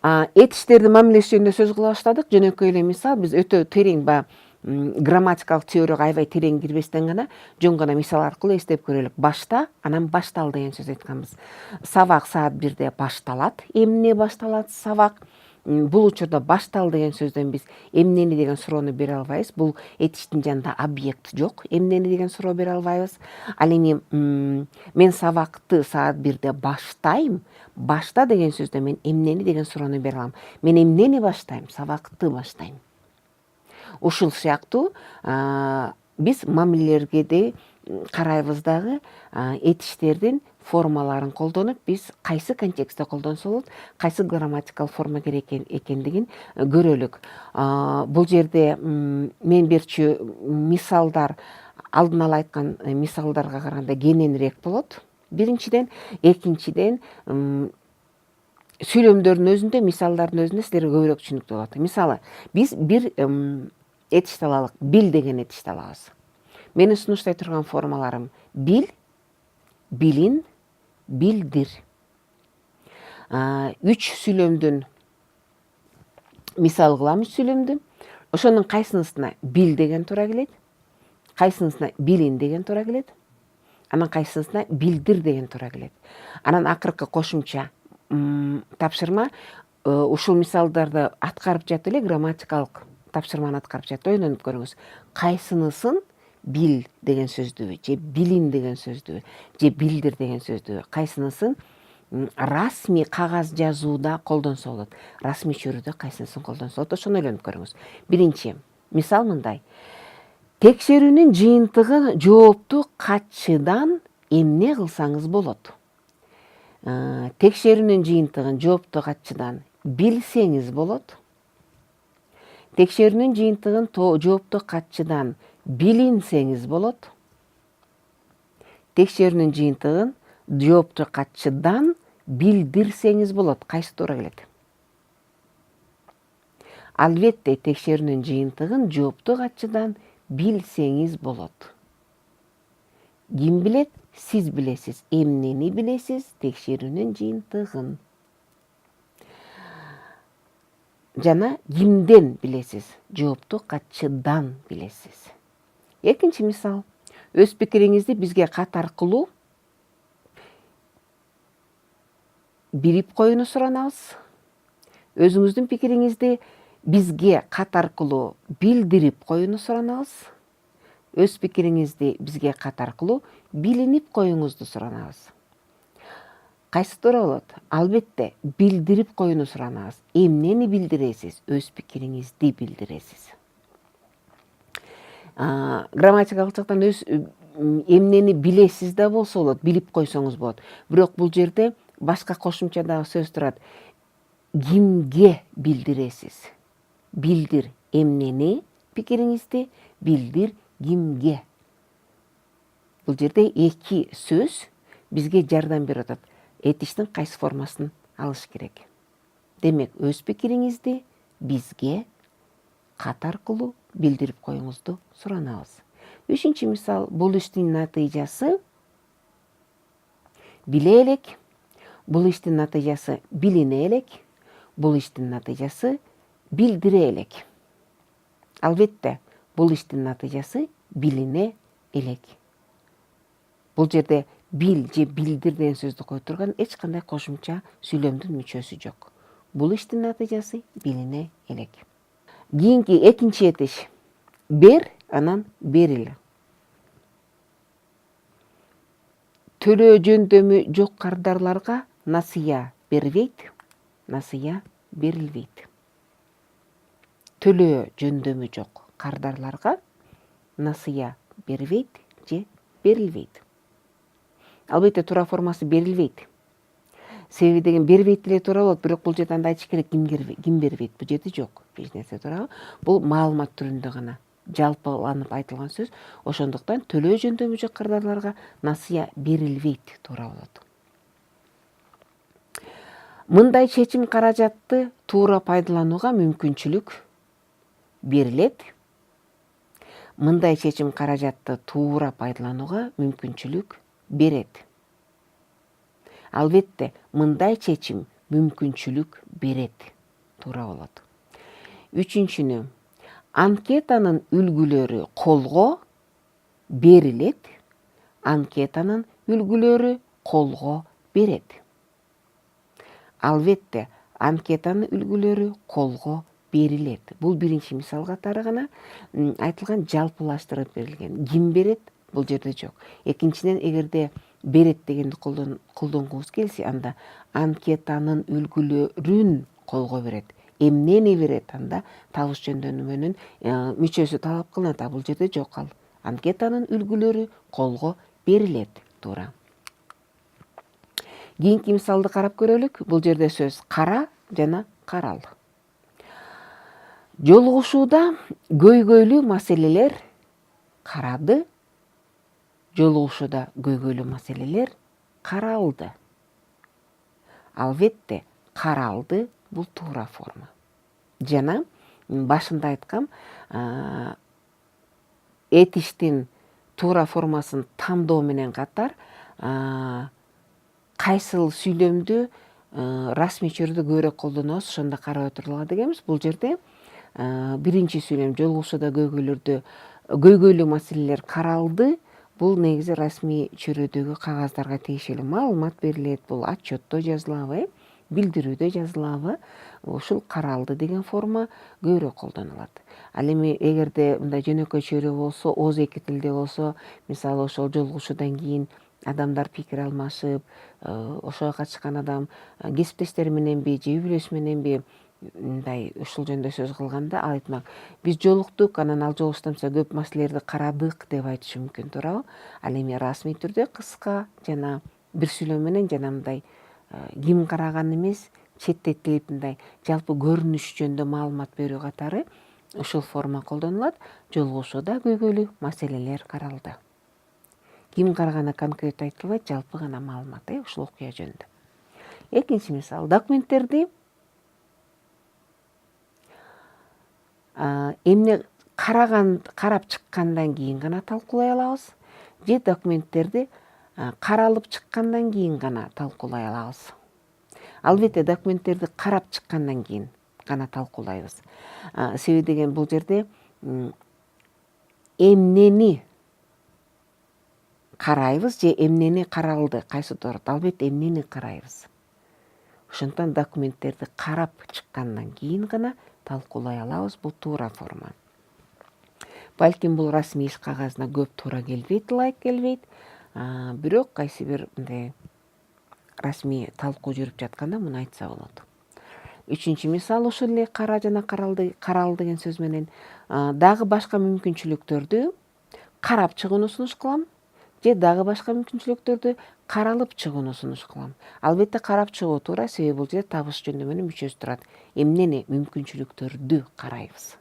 Этиштерди мамилеси жөнүндө сөз кыла баштадык. Жөнөкөй эле мисал, биз өтө терең грамматикалык теорияга аябай терең кирбестен гана жөн гана мисал аркылуу эстеп көрөлүк. Башта, анан баштал деген сөз айтканбыз. Сабак саат 1-де башталат. Эмне башталат сабак? Бул учурда баштал деген сөздөн биз эмнени деген суроону бере албайбыз. Бул этиштин жанында объект жок. Эмнени деген суроо бере албайбыз. Ал эми мен сабакты саат 1-де баштайм. Башта деген сөздө мен эмнени деген суроону бере алам. Мен эмнени баштайм? Сабакты баштайм. Ушул сыяктуу биз мамилелерге де карайбыз дагы, этиштердин формаларын колдонуп, биз кайсы контекстте колдонсо болот, кайсы грамматикалык форма керек экендигин көрөлүк. Бул жерде мен берчү мисалдар алдын ала айткан мисалдарга караганда кененирээк болот. Биринчиден, экинчиден сүйлөмдөрдүн өзүндө, мисалдардын өзүндө силерге көбүрөөк түшүнүктүү болот. Мисалы, биз бир этишти алалык, бил деген этишти алабыз. Менин сунуштай турган формаларым бил, билин, билдир. 3 сүйлөмдүн мисал кылам, 3 сүйлөмдү. Ошонун кайсынысына бил деген туура келет, кайсынысына билин деген туура келет, анан кайсынысына билдир деген туура келет. Анан акыркы кошумча тапшырма ушул мисалдарды аткарып жатып эле грамматикалык тапшырманы аткарып жатып ойлонуп көрүңүз. Кайсынысын бил деген сөздүбү, же билин деген сөздүбү, же билдир деген сөздүбү, кайсынысын расмий кагаз жазууда колдонсо болот, расмий чөрүдө кайсынысын колдонсо болот, ошону ойлонуп көрүңүз. Биринчи мисал мындай: текшерүүнүн жыйынтыгы жоопту катчыдан эмне кылсаңыз болот? Текшерүүнүн жыйынтыгын жоопту катчыдан билсеңиз болот. Текшерүүнүн жыйынтыгын жоопту катчыдан билинсеңиз болот. Текшерүүнүн жыйынтыгын жоопту катчыдан билдирсеңиз болот. Кайсы туура келет? Албетте, текшерүүнүн жыйынтыгын жоопту катчыдан билсеңиз болот. Ким билет? Сиз билесиз. Эмнени билесиз? Текшерүүнүн жыйынтыгын. Жана кимден билесиз? Жоопту катчыдан билесиз. Экинчи мисал: өз пикириңизди бизге кат аркылуу бирип коюуну суранабыз. Өзүңүздүн пикириңизди бизге кат аркылуу билдирип коюуну суранабыз. Өз пикириңизди бизге кат аркылуу билинип коюңузду суранабыз. Кайсы туура болот? Албетте, билдирип коюуну суранабыз. Эмнени билдиресиз? Өз пикириңизди билдиресиз. Грамматикалык жактан эмнени билесиз да болсо болот, билип койсоңуз болот. Бирок бул жерде башка кошумча дагы сөз турат. Кимге билдиресиз? Билдир эмнени, пикириңизди, билдир кимге. Бул жерде эки сөз бизге жардам берип атат. Этиштин кайсы формасын алыш керек? Демек, өз пикириңизди бизге кат аркылуу билдирип коюңузду суранабыз. Үчүнчү мисал: бул иштин натыйжасы биле элек, бул иштин натыйжасы билине элек, бул иштин натыйжасы билдире элек. Албетте, бул иштин натыйжасы билине элек. Бул жерде бил же билдир деген сөздү кое турган эч кандай кошумча сүйлөмдүн мүчөсү жок. Бул иштин натыйжасы билине элек. Кийинки экинчи этиш: бер, анан берил. Төлөө жөндөмү жок кардарларга насыя бербейт, насыя берилбейт. Төлөө жөндөмү жок кардарларга насыя бербейт же берилбейт. Албетте, туура формасы берилбейт. Себеби деген бербейт деле туура болот, бирок бул жерде андай айтыш керек: ким бербейт? Бул жерде жок. Эч нерсе туурабы? Бул маалымат түрүндө гана жалпыланып айтылган сөз. Ошондуктан төлөө жөндөмү жок кардарларга насыя берилбейт туура болот. Мындай чечим каражатты туура пайдаланууга мүмкүнчүлүк берилет. Мындай чечим каражатты туура пайдаланууга мүмкүнчүлүк берет. Албетте, мындай чечим мүмкүнчүлүк берет. Туура болот. Үчүнчүнү, анкетанын үлгүлөрү колго берилет. Анкетанын үлгүлөрү колго берет. Албетте, анкетанын үлгүлөрү колго берилет. Бул биринчи мисал катары гана айтылган, жалпылаштырып берилген. Ким берет? Бул жерде жок. Экинчиден, эгерде берет дегенди колдонгубуз келсе, анда анкетанын үлгүлөрүн колго берет. Эмнени берет? Анда табыш жөндөмүнүн мүчөсү талап кылынат. Бул жерде жок ал. Анкетанын үлгүлөрү колго берилет. Туура. Кийинки мисалды карап көрөлүк. Бул жерде сөз кара жана карал. Жолугушууда көйгөйлүү маселелер карады. Жолугушууда көйгөйлүү маселелер каралды. Албетте, каралды бул туура форма. Жана башында айткам, этиштин туура формасын тандоо менен катар кайсыл сүйлөмдү расмий чөйрөдө көбүрөөк колдонобуз, ошондо карап отургула дегенбиз. Бул жерде биринчи сүйлөм жолугушууда көйгөйлүү маселелер каралды. Бул негизи расмий чөйрөдөгү кагаздарга тиешелүү маалымат берилет. Бул отчетто жазылабы, билдирүүдө жазылабы. Ушул каралды деген форма көбүрөөк колдонулат. Ал эми эгерде мындай жөнөкөй чөйрө болсо, ооз эки тилде болсо, мисалы ошол жолугушуудан кийин адамдар пикир алмашып, ошого катышкан адам кесиптештери мененби же үй бүлөсү мененби мындай ушул жөнүндө сөз кылганда, ал айтмак, биз жолуктук, анан ал жолугуштан көп маселелерди карадык деп айтышы мүмкүн, туурабы? Ал эми расмий түрдө кыска жана бир сүйлөм менен жана мындай ким караган эмес, четтетилип мындай жалпы көрүнүш жөнүндө маалымат берүү катары ушул форма колдонулат. Жолугушууда көйгөйлүү маселелер каралды. Ким караганы конкрет айтылбайт, жалпы гана маалымат ушул окуя жөнүндө. Экинчи мисал, документтерди эмне карап чыккандан кийин гана талкуулай алабыз, же документтерди каралып чыккандан кийин гана талкуулай алабыз. Албетте, документтерди карап чыккандан кийин гана талкуулайбыз. Себеби деген бул жерде эмнени карайбыз же эмнени каралды, кайсы турат? Албетте, эмнени карайбыз. Ошондон документтерди карап чыккандан кийин гана талкуулай алабыз. Бул туура форма. Балким бул расмий иш кагазына көп туура келбейт, ылайык келбейт. Бирок кайсы бир мындай расмий талкуу жүрүп жатканда муну айтса болот. Үчүнчү мисал ушул эле кара жана карал деген сөз менен дагы башка мүмкүнчүлүктөрдү карап чыгууну сунуш кылам, же дагы башка мүмкүнчүлүктөрдү каралып чыгууну сунуш кылам. Албетте, карап чыгуу туура, себеби бул жерде табыш жөндөмүнүн мүчөсү турат. Эмнени? Мүмкүнчүлүктөрдү карайбыз.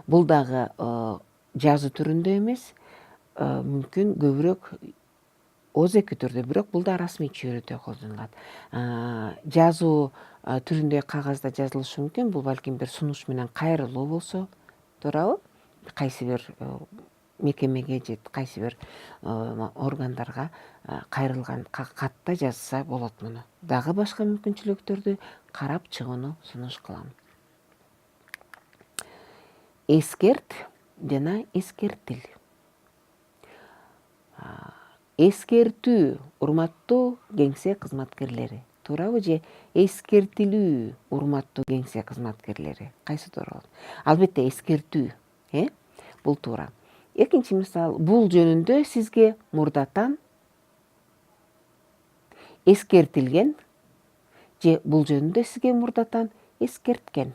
Бул дагы жазуу түрүндө эмес, мүмкүн көбүрөөк ооз эки түрдө, бирок бул да расмий чөйрөдө колдонулат. Жазуу түрүндө кагазда жазылышы мүмкүн. Бул балким бир сунуш менен кайрылуу болсо, туурабы? Кайсы бир мекемеге же кайсы бир органдарга кайрылган катта жазса болот муну. Дагы башка мүмкүнчүлүктөрдү карап чыгууну сунуш кылам. Эскерт жана эскертил. Эскертүү, урматтуу кеңсе кызматкерлери, туурабы? Же эскертилүү, урматтуу кеңсе кызматкерлери, кайсы туура болот? Албетте, эскертүү, бул туура. Экинчи мисал, бул жөнүндө сизге мурдатан эскертилген, же бул жөнүндө сизге мурдатан эскерткен.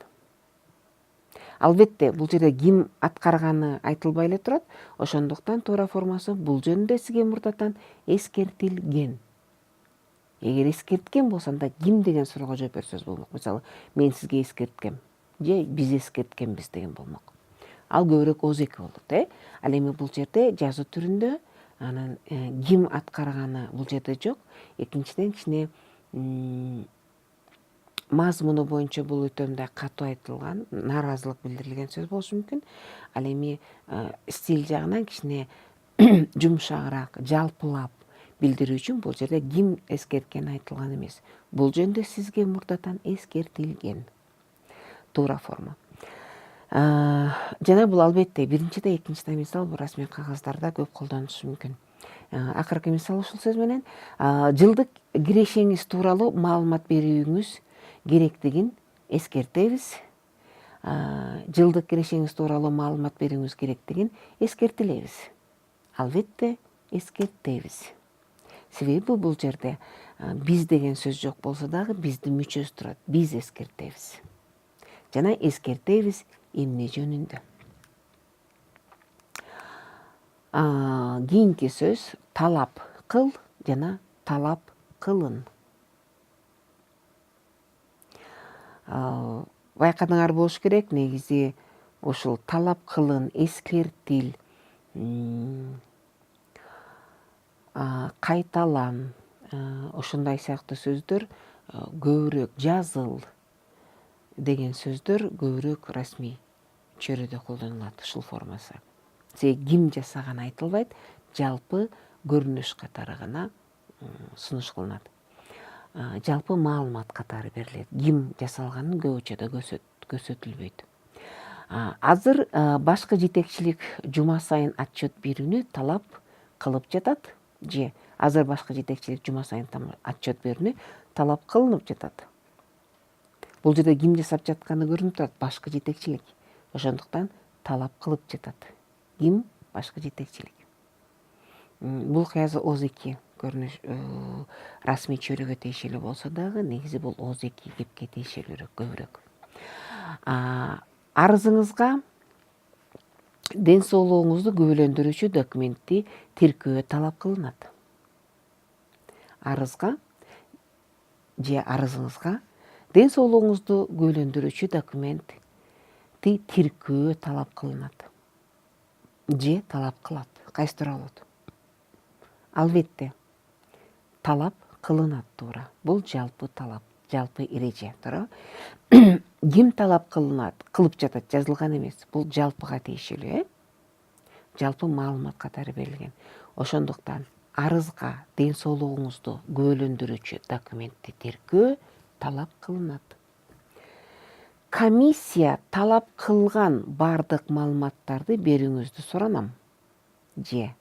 Албетте, бул жерде ким аткарганы айтылбай эле турат. Ошондуктан туура формасы бул жөнүндө сизге мурдатан эскертилген. Эгер эскерткен болсо, анда ким деген суроого жооп берсөз болмок. Мисалы, мен сизге эскерткем, же биз эскерткенбиз деген болмок. Ал көбүрөөк ооз эки болот. Ал эми бул жерде жазуу түрүндө анан ким аткарганы бул жерде жок. Экинчиден кичине мазмуну боюнча бул өтө мындай катуу айтылган, нааразылык билдирилген сөз болушу мүмкүн. Ал эми стиль жагынан кичине жумшагыраак, жалпылап, билдирүү үчүн бул жерде ким эскерткени айтылган эмес. Бул жөнүндө сизге мурдатан эскертилген. Туура форма. Жана бул албетте биринчи да экинчи да мисал бул расмий кагаздарда көп колдонулушу мүмкүн. Акыркы мисал ушул сөз менен жылдык кирешеңиз тууралуу маалымат берүүңүз керектигин эскертебиз. Жылдык кирешеңиз тууралуу маалымат берүүңүз керектигин эскертилебиз. Албетте эскертебиз. Себеби бул жерде биз деген сөз жок болсо дагы биздин мүчөсү турат. Биз эскертебиз. Жана эскертебиз эмне жөнүндө. Кийинки сөз талап кыл жана талап кылын. Байкадыңар болуш керек, негизи ушул талап кылын, эскертил, кайталан, ошондой сыяктуу сөздөр көбүрөөк, жазыл деген сөздөр көбүрөөк расмий чөйрөдө колдонулат ушул формасы. Себеби ким жасаганы айтылбайт, жалпы көрүнүш катары гана сунуш кылынат. Жалпы маалымат катары берилет. Ким жасалганын көбүчөдө көрсөтүлбөйт. Азыр башкы жетекчилик жума сайын отчет берүүнү талап кылып жатат, же азыр башкы жетекчилик жума сайын отчет берүүнү талап кылынып жатат. Бул жерде ким жасап жатканы көрүнүп турат, башкы жетекчилик. Ошондуктан талап кылып жатат. Ким? Башкы жетекчилик. Бул кыязы ооз-эки көрүнүш расмий чөйрөгө тиешелүү болсо дагы, негизи бул ооз-эки кепке тиешелүүрөөк, көбүрөөк. Арызыңызга ден соолугуңузду күбөлөндүрүүчү документти тиркөө талап кылынат. Арызга же арызыңызга ден соолугуңузду күбөлөндүрүүчү документти тиркөө талап кылынат. Же талап кылат. Кайсы туура болот? Албетте талап кылынат туура. Бул жалпы талап, жалпы эреже, туура. Ким талап кылынат, кылып жатат, жазылган эмес. Бул жалпыга тиешелүү, жалпы маалымат катары берилген. Ошондуктан арызга ден соолугуңузду күбөлөндүрүүчү документти тиркөө талап кылынат. Комиссия талап кылган бардык маалыматтарды берүүңүздү суранам. Же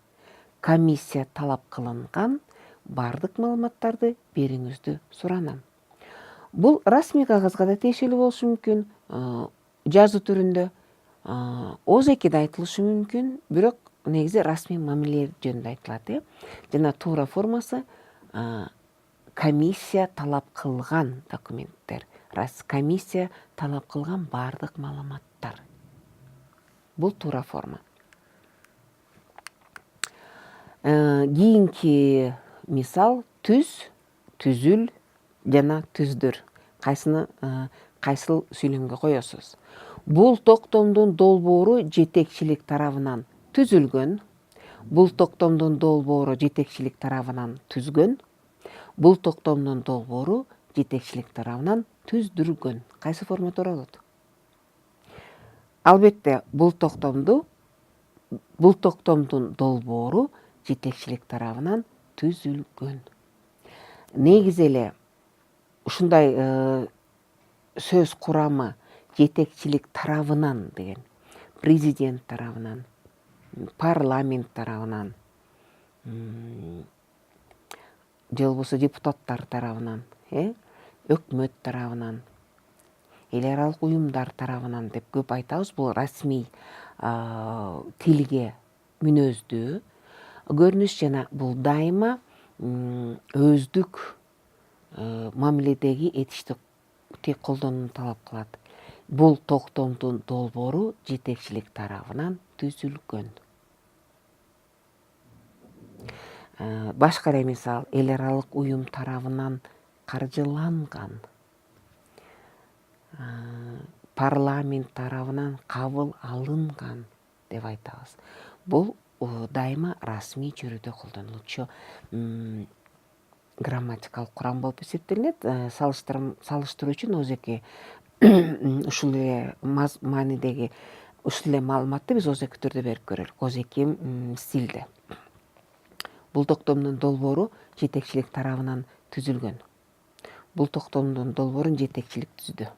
комиссия талап кылынган бардык маалыматтарды берүүңүздү суранам. Бул расмий кагазга да тиешелүү болушу мүмкүн, жазуу түрүндө, ооз-экиде айтылышы мүмкүн, бирок негизи расмий мамиле жөнүндө айтылат. Жана туура формасы комиссия талап кылган документтер. Комиссия талап кылган бардык маалыматтар. Бул туура форма. Кийинки мисал түз, түзүл жана түздүр. Кайсыл сүйлөмгө коесуз? Бул токтомдун долбоору жетекчилик тарабынан түзүлгөн. Бул токтомдун долбоору жетекчилик тарабынан түзгөн. Бул токтомдун долбоору жетекчилик тарабынан түздүргөн. Кайсы форма туура болот? Албетте бул токтомдун долбоору жетекчилик тарабынан түзүлгөн. Негизи эле ушундай сөз курамы жетекчилик тарабынан деген, президент тарабынан, парламент тарабынан, же болбосо депутаттар тарабынан, өкмөт тарабынан, эл аралык уюмдар тарабынан деп көп айтабыз. Бул расмий тилге мүнөздүү көрүнүш жана бул дайыма өздүк мамиледеги этичти колдонууну талап кылат. Бул токтомдун долбоору жетекчилик тарабынан түзүлгөн. Башка эле мисал, эл аралык уюм тарабынан каржыланган, парламент тарабынан кабыл алынган деп айтабыз. Бул дайыма расмий чөйрөдө колдонулчу грамматикалык курам болуп эсептелинет. Салыштыруу үчүн ооз-эки ушул эле маанидеги ушул эле маалыматты биз ооз-эки түрдө берип көрөлүк. Ооз-эки стилде. Бул токтомдун долбоору жетекчилик тарабынан түзүлгөн. Бул токтомдун долбоорун жетекчилик түздү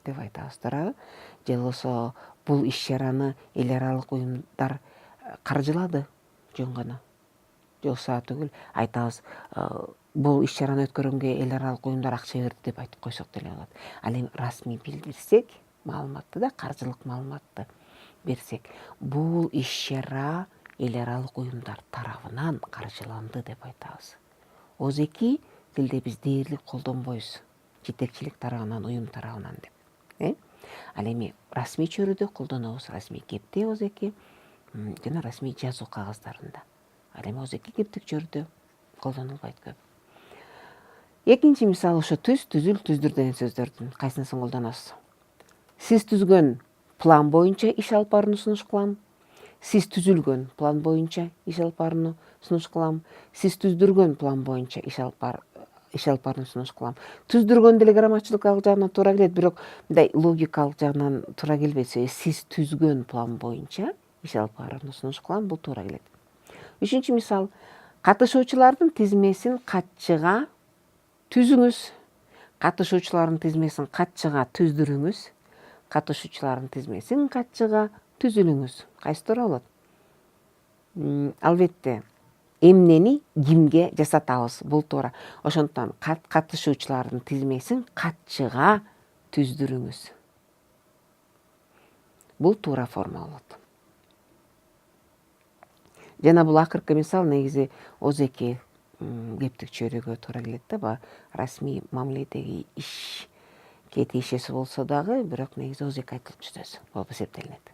деп айтабыз туурабы? Же болбосо бул иш-чараны эл аралык уюмдар каржылады жөн гана. Жокса түгүл айтабыз, бул иш-чараны өткөргөнгө эл аралык уюмдар акча берди деп айтып койсок деле болот. Ал эми расмий билдирсек, маалыматты да, каржылык маалыматты берсек, бул иш-чара эл аралык уюмдар тарабынан каржыланды деп айтабыз. Озеки тилде биз дээрлик колдонбойбуз. Жетекчилик тарабынан, уюм тарабынан деп. Ал эми расмий чөйрөдө колдонобуз, расмий кепте озеки жана расмий жазуу кагаздарында. Ал эми озеки кептик чөйрөдө колдонулбайт көп. Экинчи мисал ошо түз, түзүл, түздүр деген сөздөрдүн кайсынысын колдоносуз? Сиз түзгөн план боюнча иш алып барууну сунуш кылам. Сиз түзүлгөн план боюнча иш алып барууну сунуш кылам. Сиз түздүргөн план боюнча иш алып барууну сунуш кылам. Түздүргөн деле грамматикалык жагынан туура келет, бирок мындай логикалык жагынан туура келбейт. Сиз түзгөн план боюнча иш алып барууну сунуш кылам, бул туура келет. Үчүнчү мисал, катышуучулардын тизмесин катчыга түзүңүз. Катышуучулардын тизмесин катчыга түздүрүңүз. Катышуучулардын тизмесин катчыга түзүлүңүз. Кайсы туура болот? Албетте, эмнени кимге жасатабыз, бул туура. Ошондуктан катышуучулардын тизмесин катчыга түздүрүңүз. Бул туура форма болот. Жана бул акыркы мисал негизи озеки кептик чөйрөгө туура келет да, расмий мамиледеги иш, кээ тиешеси болсо дагы, бирок негизи озеки айтылчу сөз болуп эсептелинет.